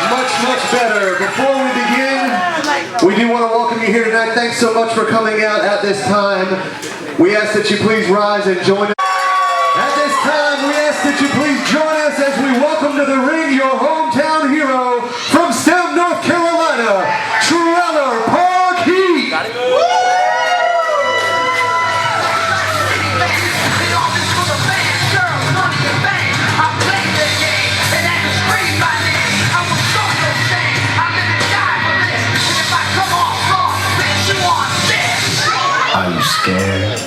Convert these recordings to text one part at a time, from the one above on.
Much better. Before we begin, we do want to welcome you here tonight. Thanks so much for coming out at this time. We ask that you please rise and join us. At this time, we ask that you please join us as we welcome to the ring your hometown hero from Stem, North Carolina, Trailer Park Heat. Are you scared?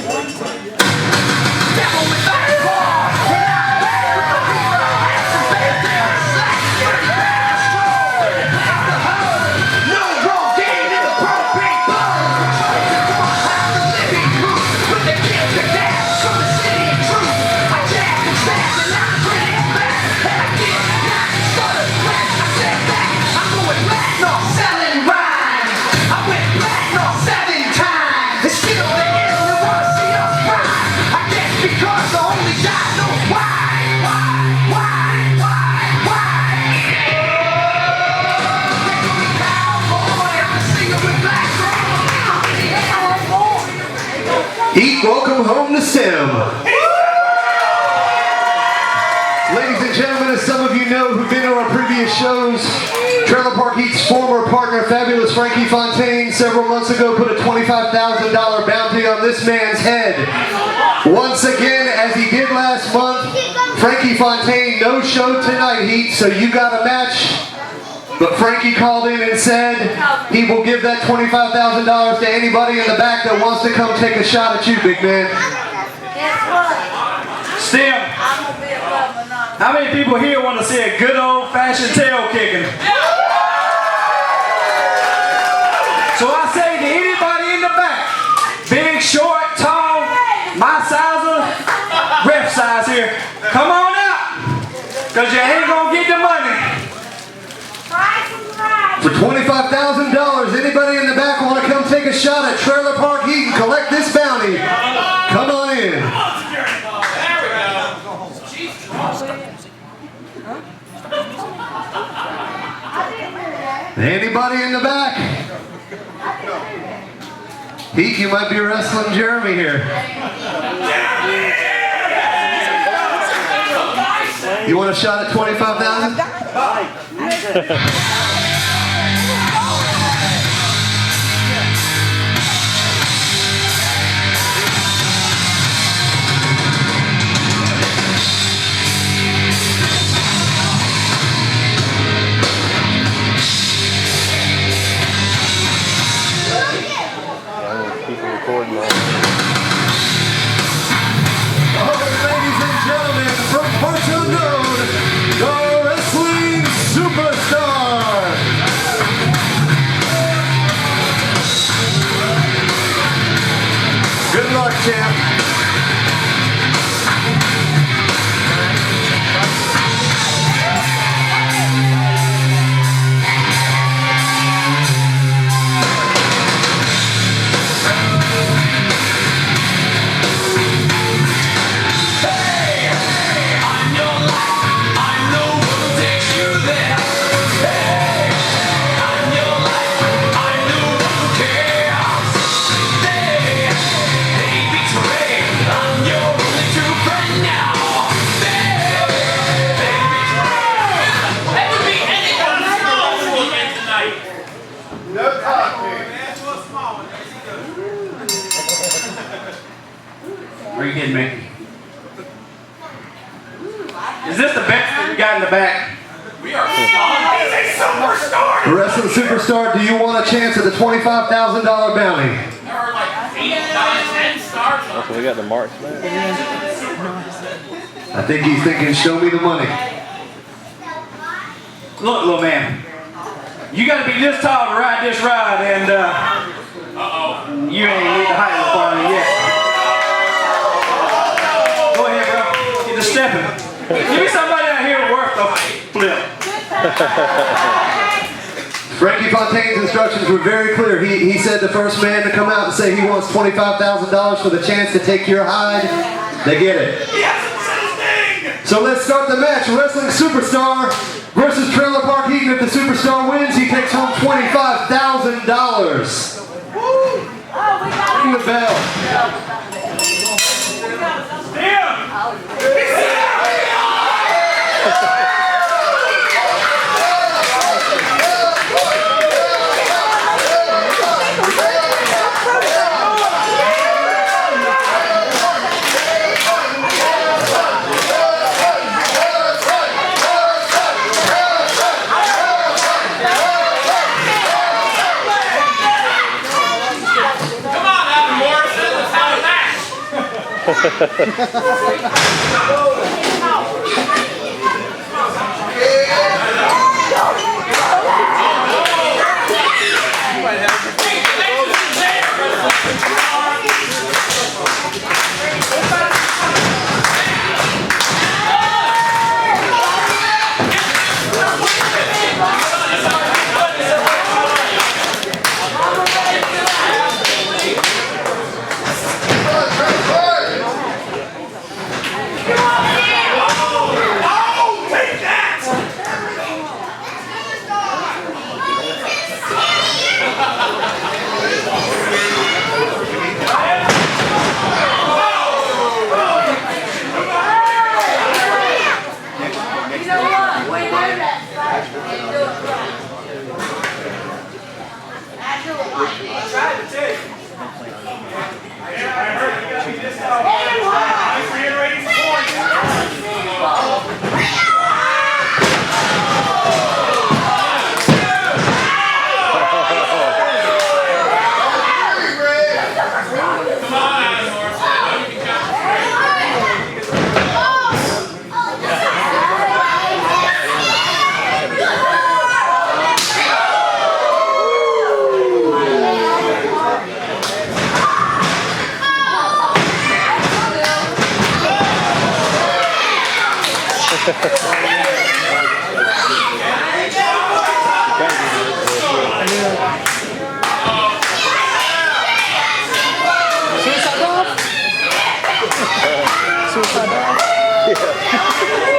Heat, welcome home to Stem. Ladies and gentlemen, as some of you know who've been to our previous shows, Trailer Park Heat's former partner, Fabulous Frankie Fontaine, several months ago put a $25,000 bounty on this man's head. Once again, as he did last month, Frankie Fontaine, no show tonight, Heat, so you got a match. But Frankie called in and said he will give that $25,000 to anybody in the back that wants to come take a shot at you, big man. Stem, how many people here want to see a good old-fashioned tail kicking? So I say to anybody in the back, big, short, tall, my size of ref size here, come on out, because you ain't going to get the money. For $25,000, anybody in the back want to come take a shot at Trailer Park Heat and collect this bounty? Come on in. Anybody in the back? Heat, you might be wrestling Jeremy here. You want a shot at $25,000? Recording on. Ladies and gentlemen, from parts unknown, the wrestling superstar. Good luck, champ. Are you kidding me? Is this the best that we got in the back? We are superstars. Wrestling superstar, do you want a chance at the $25,000 bounty? There are like 8, 9, 10 stars. Okay, we got the marks back. I think he's thinking, show me the money. Look, little man, you got to be this tall to ride this ride, and you ain't need the height requirement yet. Go ahead, bro. Get to stepping. Give me somebody out here worth a flip. Frankie Fontaine's instructions were very clear. He said the first man to come out and say he wants $25,000 for the chance to take your hide, they get it. Yes, it's his thing! So let's start the match. Wrestling Superstar versus Trailer Park Heat. If the Superstar wins, he takes home $25,000. Ring the bell.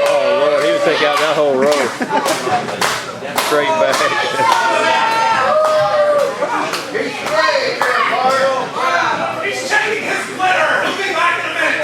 Oh Lord, he would take out that whole row. Straight back. He's checking his glitter. He'll be back in a minute.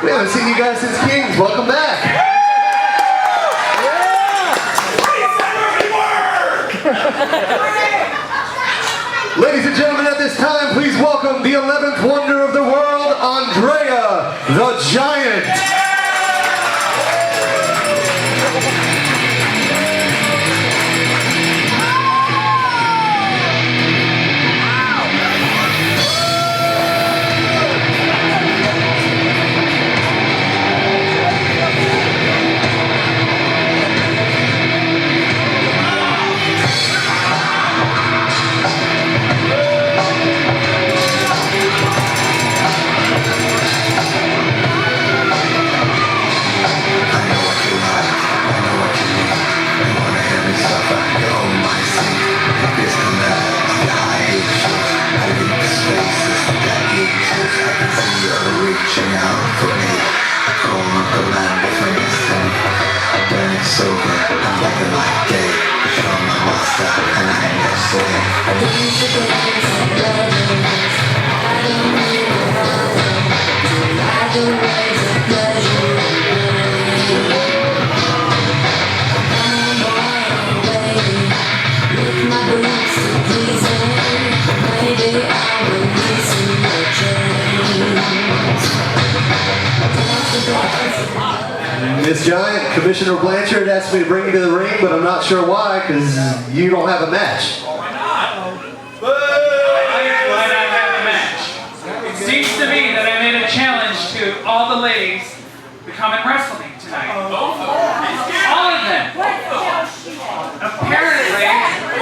We haven't seen you guys since Kings. Welcome back. Ladies and gentlemen, at this time, please welcome the 11th wonder of the world, Andrea the Giant. Miss Giant, Commissioner Blanchard asked me to bring you to the ring, but I'm not sure why, because you don't have a match. Why not have a match? It seems to me that I made a challenge to all the ladies to come and wrestle me tonight. All of them. Apparently,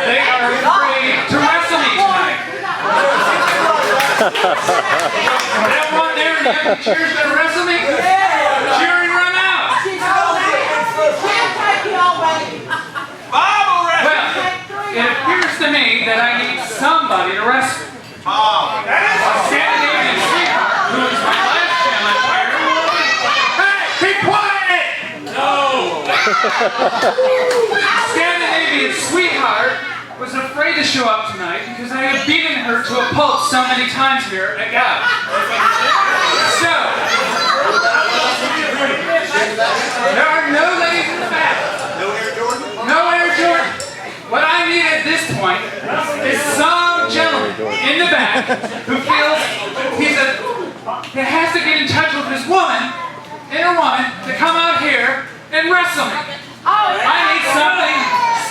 they are afraid to wrestle me tonight. They want their cheers to wrestle me? Cheering run out. Bible rest. Well, it appears to me that I need somebody to wrestle. Scandinavian sweetheart, who is my last challenge here. Hey, be quiet! No! Scandinavian sweetheart was afraid to show up tonight because I have beaten her to a pulp so many times here at GOUGE. So, there are no ladies in the back. No Air Jordan. What I need at this point is some gentleman in the back who feels he has to get in touch with his inner woman, to come out here and wrestle me. I need something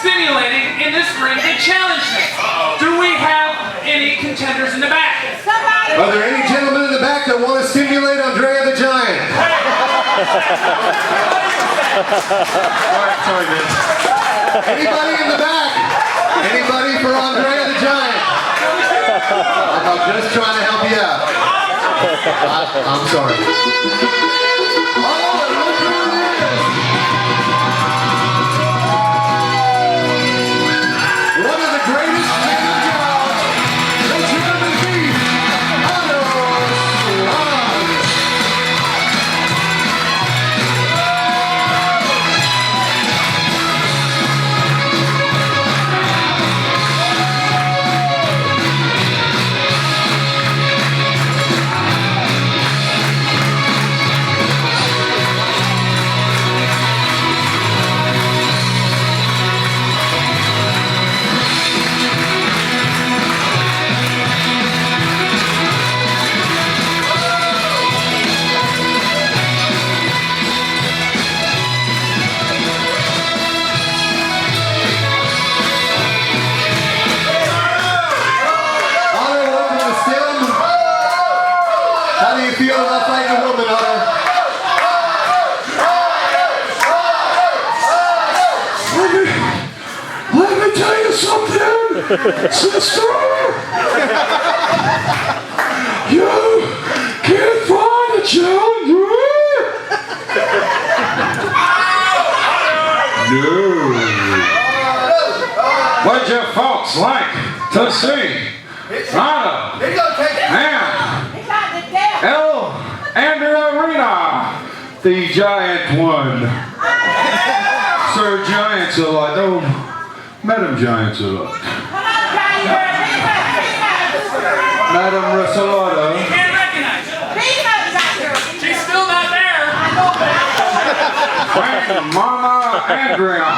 stimulating in this ring to challenge me. Do we have any contenders in the back? Are there any gentlemen in the back that want to stimulate Andrea the Giant? Sorry, man. Anybody in the back? Anybody for Andrea the Giant? I'm just trying to help you out. I'm sorry. Oh, look who it is! One of the greatest men of God, the German Beast, how do you feel about fighting a woman, Otto? Let me tell you something, sister. You can't find a challenger. No. What'd you folks like to see? Otto and Andrew Arena, the giant one. Sir Giants a lot. Oh, Madam Giants a lot. Madam Russellotto. Can't recognize her. She's still not there. And Mama Andrea.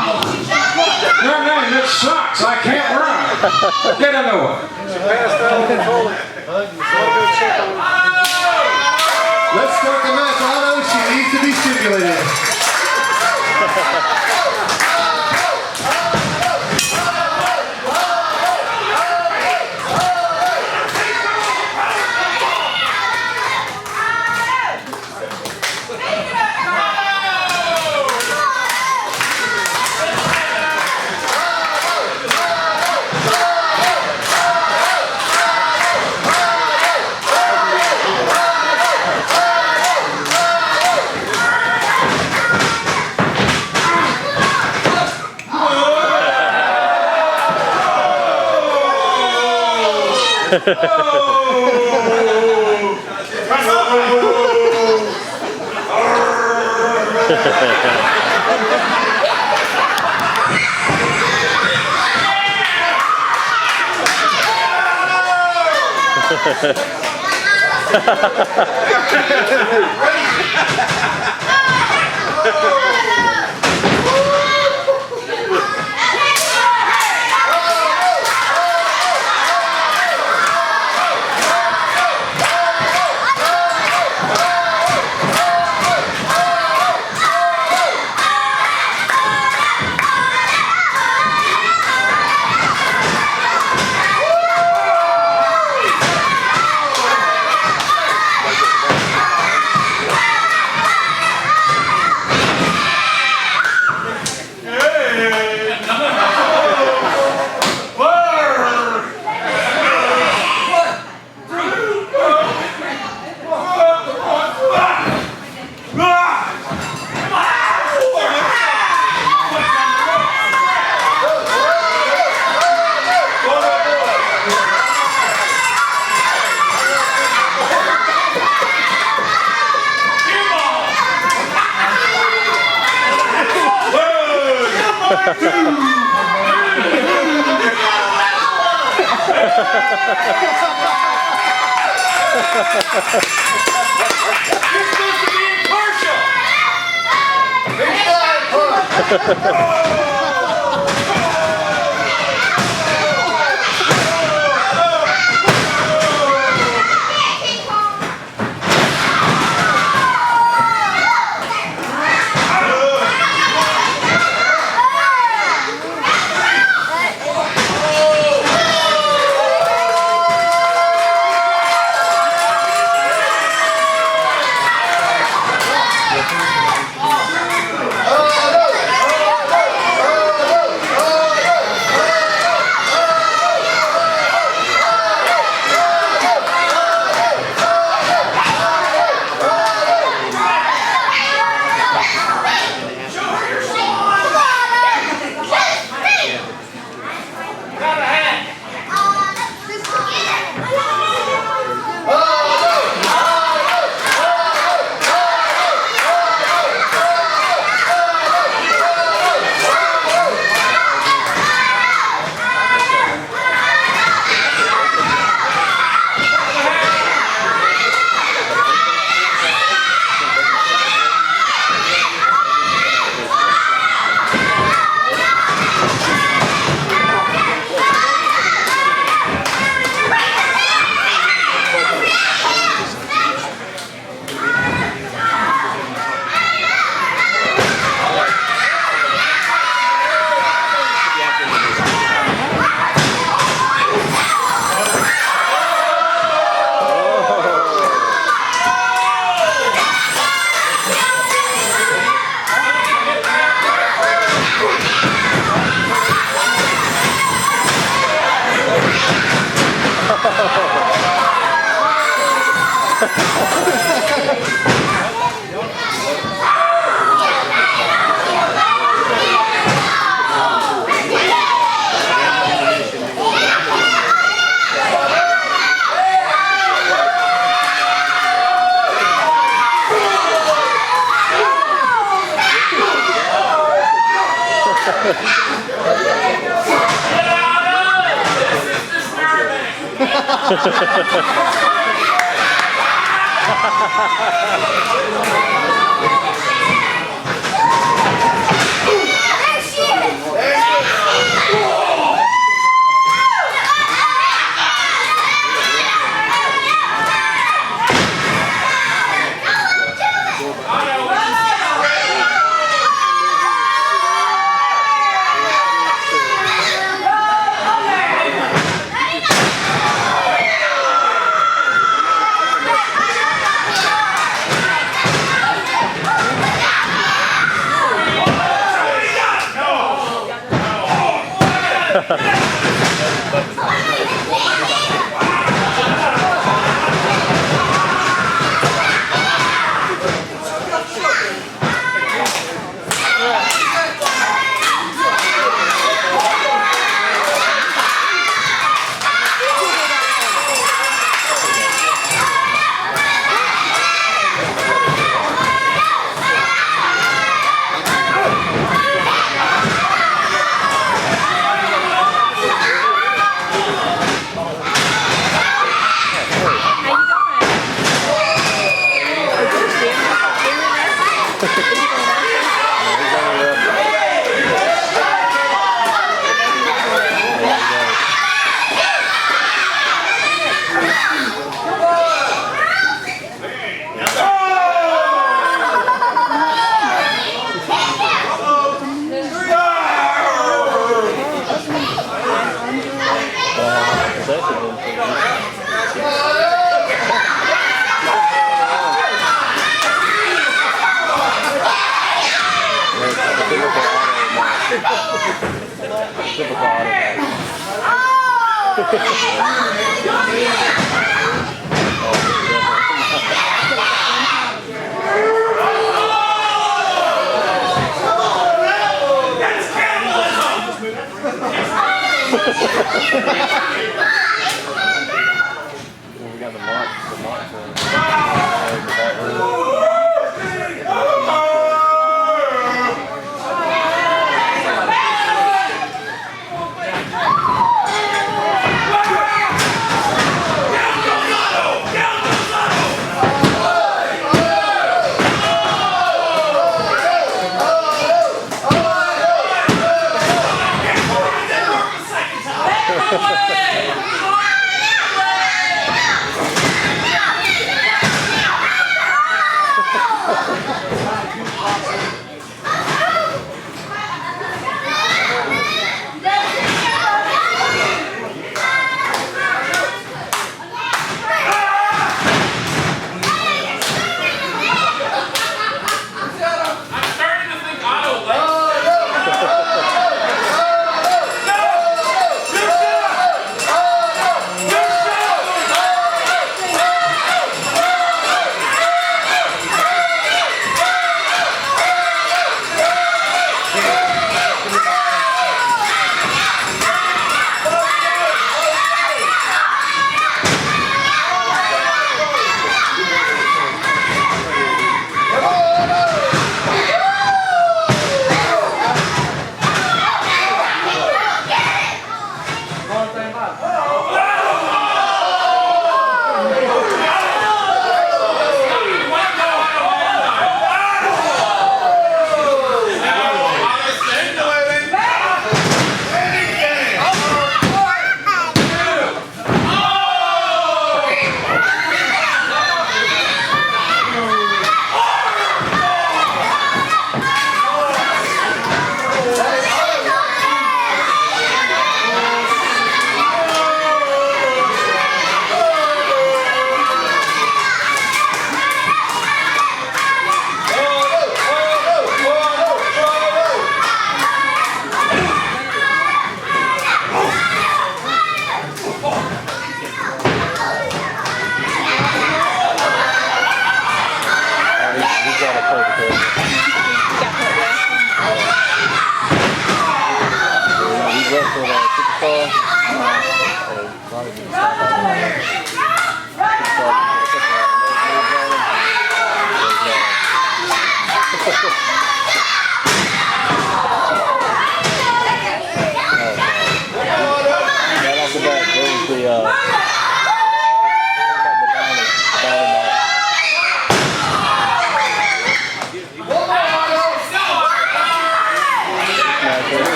Your name, it sucks. I can't run. Get into it. Let's start the match, Otto. She needs to be stimulated. supposed to be impartial.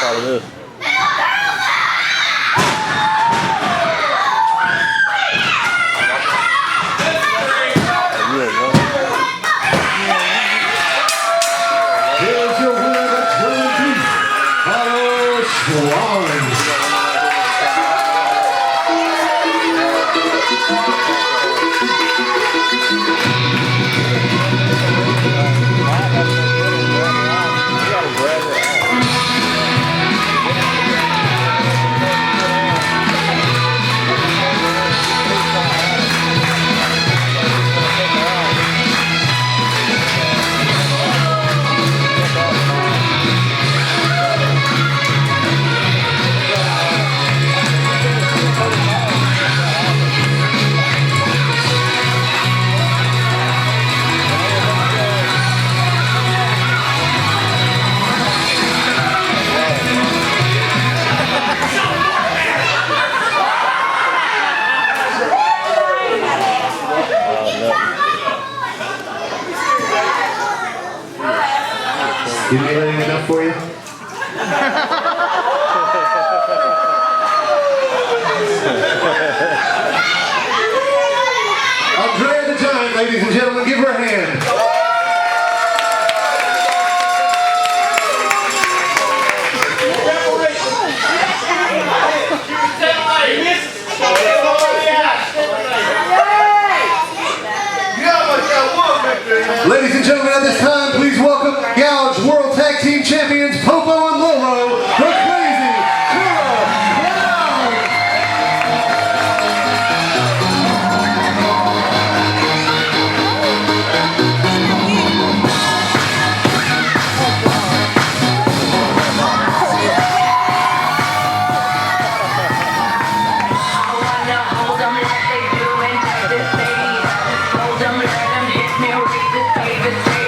Out of this. Here's your winner, Colorado Swans. Did we anything enough for you? Andrea the Giant, ladies and gentlemen, give her a hand. Ladies and gentlemen, at this time, please welcome GOUGE World Tag Team Champions Popo and Lolo, the Crazy Cool Clown.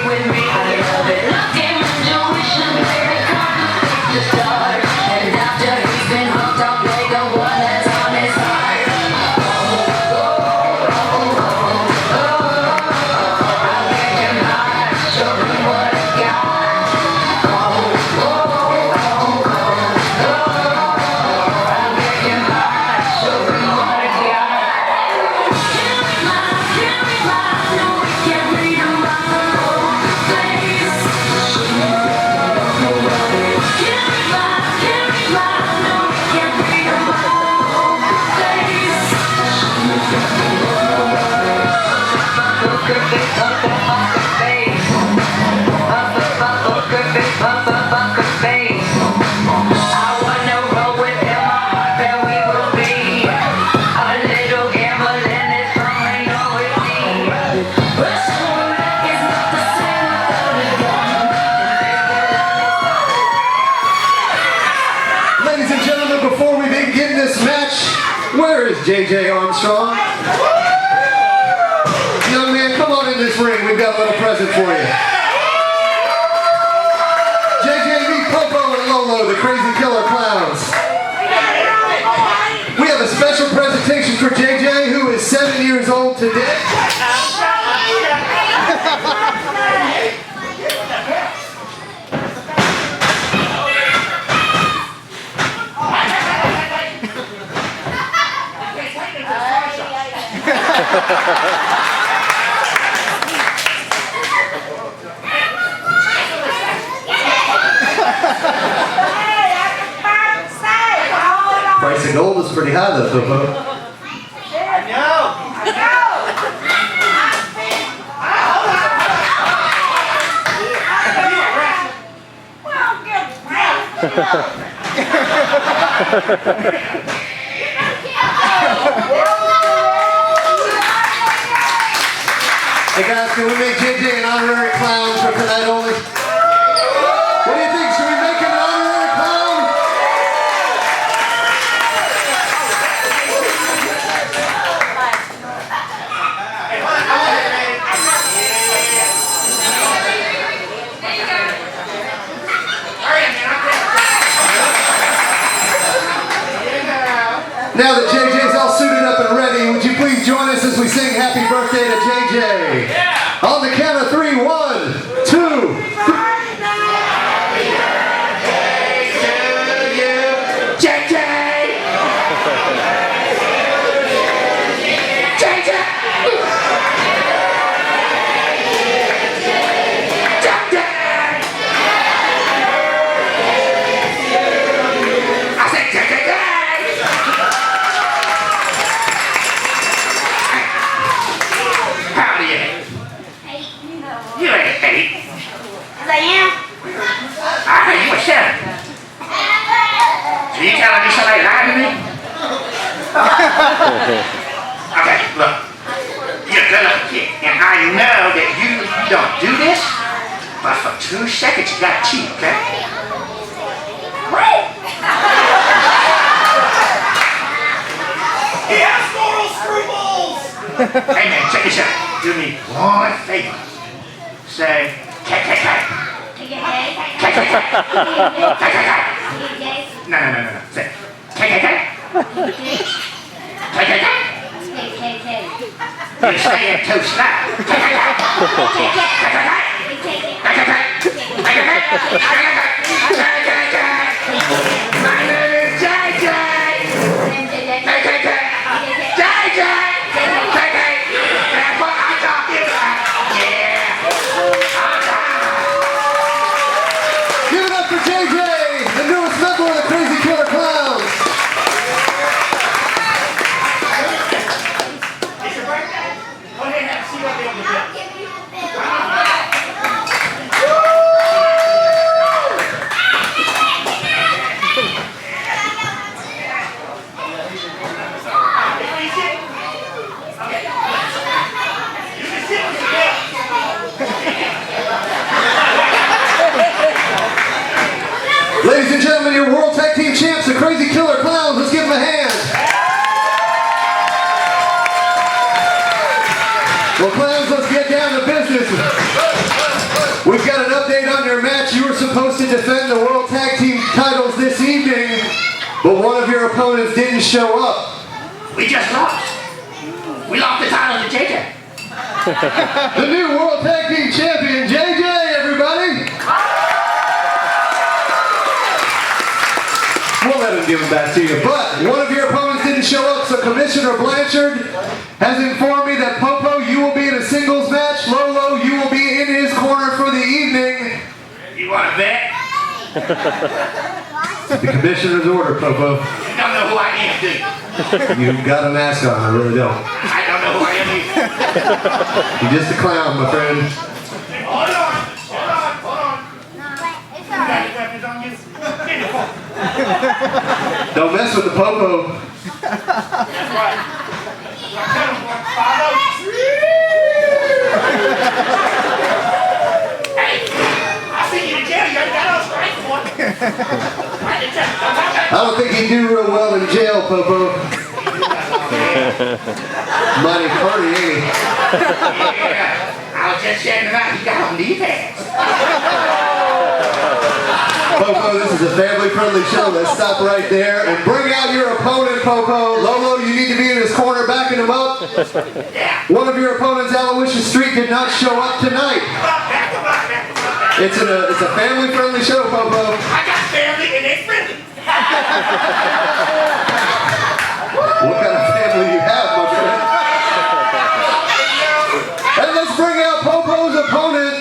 With me, I love it. Look in my intuition, baby. J.J. Armstrong. Young man, come on in this ring. We've got a little present for you. J.J. meet Popo and Lolo, the Crazy Killer Clowns. We have a special presentation for J.J., who is 7 years old today. Price of gold is pretty high though, Popo. Hey guys, can we make JJ an honorary clown for tonight only? What do you think? Should we make him an honorary clown? Now that JJ's all suited up and ready, would you please join us as we sing happy birthday to JJ? Yeah. On the count of 3, 1, 2, 3. Happy birthday to you, JJ! JJ! I said JJ! You ain't 8. Yes, I am. I heard you were 7. So you telling me somebody lied to me? Okay, look. You're a good-looking kid, and I know that you don't do this, but for 2 seconds you gotta cheat, okay? He has moral scruples! Hey man, check this out. Do me one favor. Say, KKK. No. Say, KKK. KKK. You say it too slow. My name is JJ. KKK. JJ. That's what I'm talking about. Yeah. Give it up for JJ, the newest member of the Crazy Killer Clowns. It's your birthday? Go ahead and have a seat up there on the bill. Ladies and gentlemen, your World Tag Team Champs, the Crazy Killer Clowns. Let's give them a hand. Well, Clowns, let's get down to business. We've got an update on your match. You were supposed to defend the World Tag Team titles this evening, but one of your opponents didn't show up. We just lost. We lost the title to JJ. The new World Tag Team Champion, JJ, everybody. We'll let him give them back to you. But one of your opponents didn't show up, so Commissioner Blanchard has informed me that Popo, you will be in a singles match. Lolo, you will be in his corner for the evening. You want to bet? The Commissioner's order, Popo. You don't know who I am, do you? You've got a mask on, I really don't. I don't know who I am either. You're just a clown, my friend. Hold on. It's alright. Weapons on you? Get the phone. Don't mess with the Popo. That's right. Tell him, boy. Follow. Hey, I see you in jail. You already got us right, boy. Right in jail. I don't think he'd do real well in jail, Popo. Mighty party, ain't he? Yeah, I was just checking him out. He got on knee pads. Popo, this is a family-friendly show. Let's stop right there and bring out your opponent, Popo. Lolo, you need to be in his corner backing him up. One of your opponents, Aloysius Street, did not show up tonight. It's a family-friendly show, Popo. I got family and they friendly. What kind of family you have, my friend? And let's bring out Popo's opponent.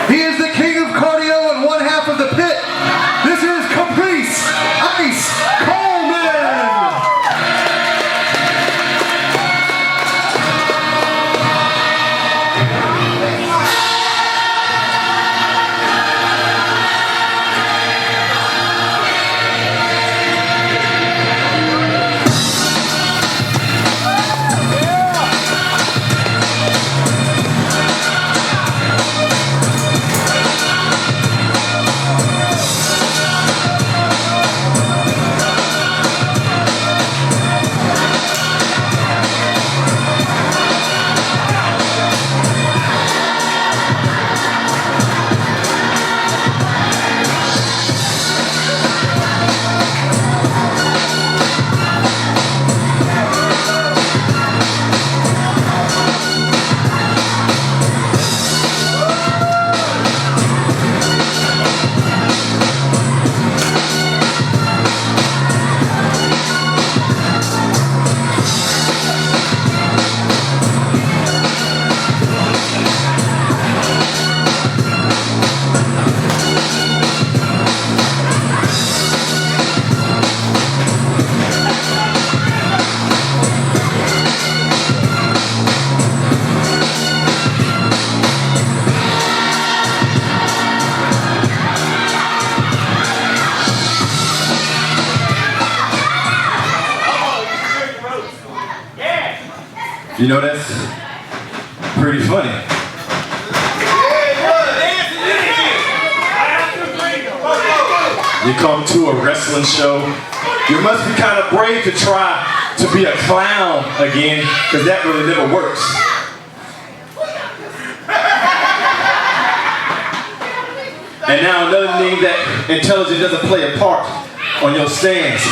He is the king of cardio and one half of the pit. This is Caprice Ice Coleman. You know, that's pretty funny. You come to a wrestling show, you must be kind of brave to try to be a clown again, because that really never works. And now another thing that intelligence doesn't play a part on your stance.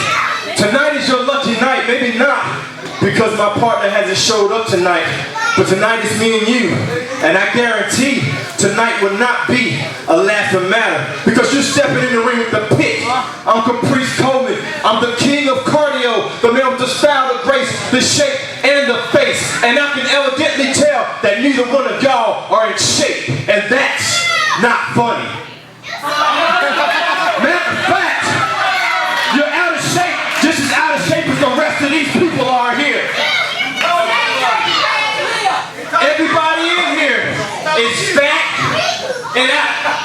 Tonight is your lucky night, maybe not because my partner hasn't showed up tonight, but tonight is me and you. And I guarantee tonight will not be a laughing matter because you're stepping in the ring with the pit. I'm Caprice Coleman. I'm the king of cardio, the man with the style, the grace, the shape, and the face. And I can evidently tell that neither one of y'all are in shape. And that's not funny. Matter of fact, you're out of shape, just as out of shape as the rest of these people are here. Everybody in here is fat and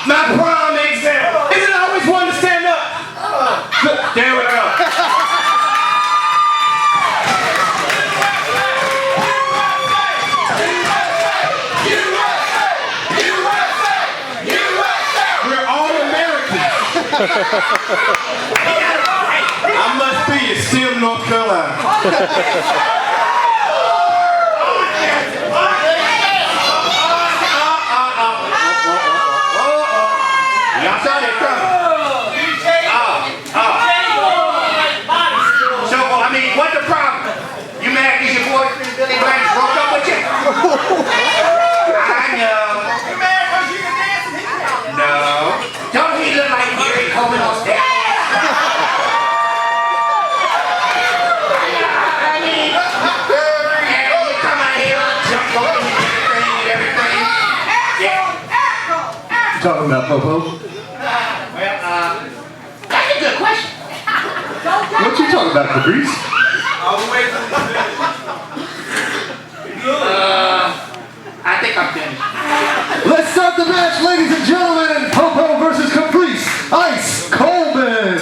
my prime example. Isn't it always one to stand up? Look, there we go. We're all Americans. I must be in still North Carolina. Y'all saw that coming. So, I mean, what's the problem? You mad because your boyfriend Billy Graham broke up with you? I know. You mad because you can dance and he can't? No. Don't he look like Gary Coleman on stage? I mean, you come out here and jump over and everything. Yeah. Talking about Popo? That's a good question. What you talking about, Caprice? I think I'm finished. Let's start the match, ladies and gentlemen. Popo versus Caprice Ice Coleman.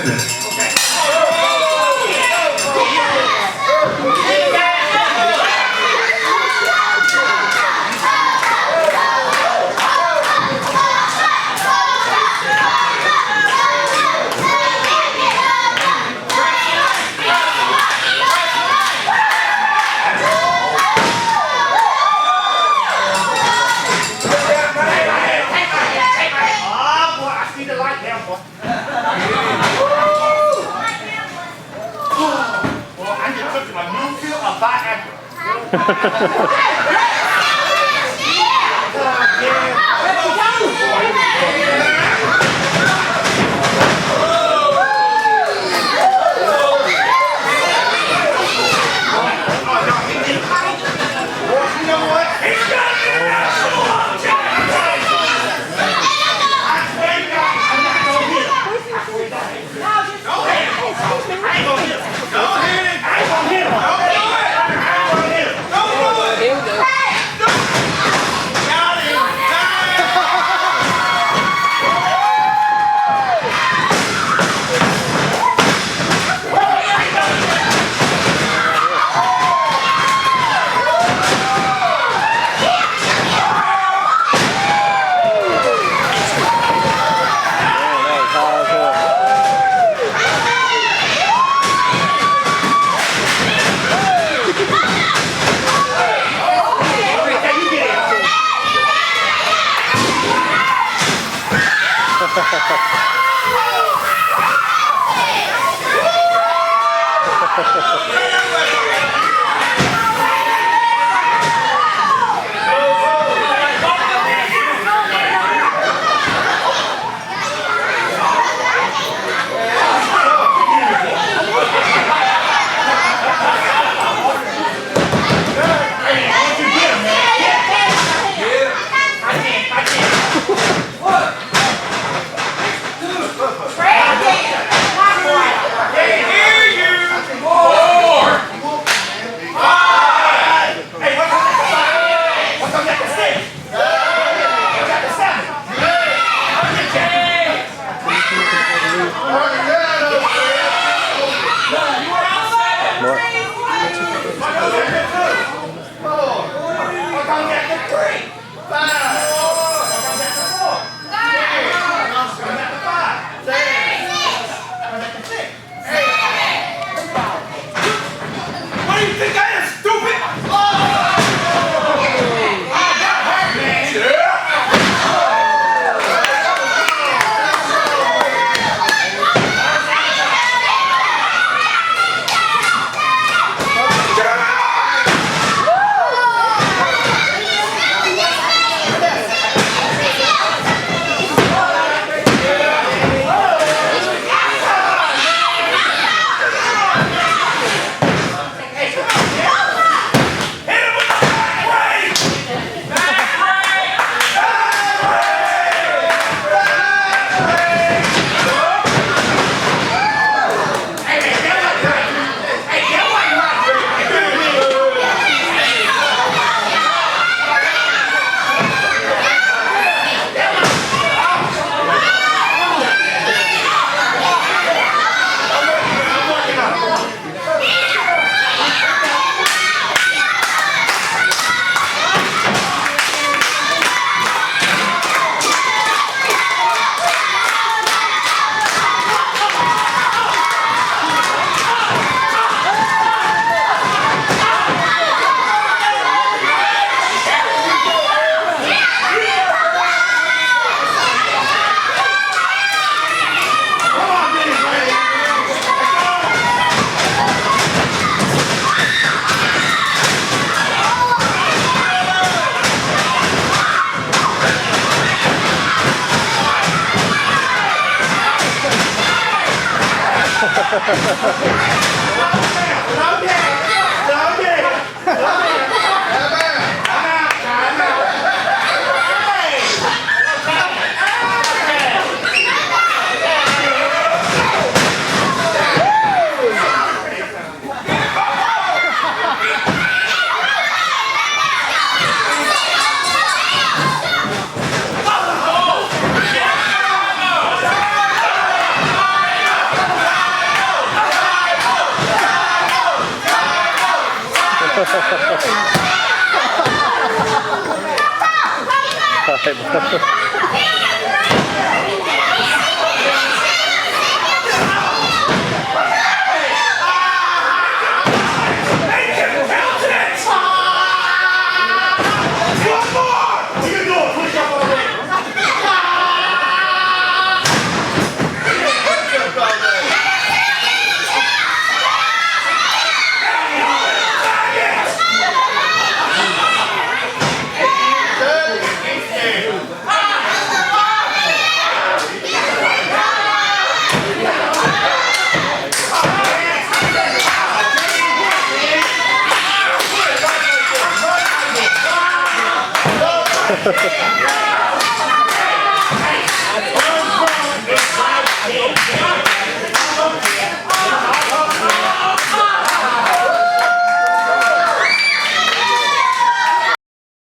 Hey!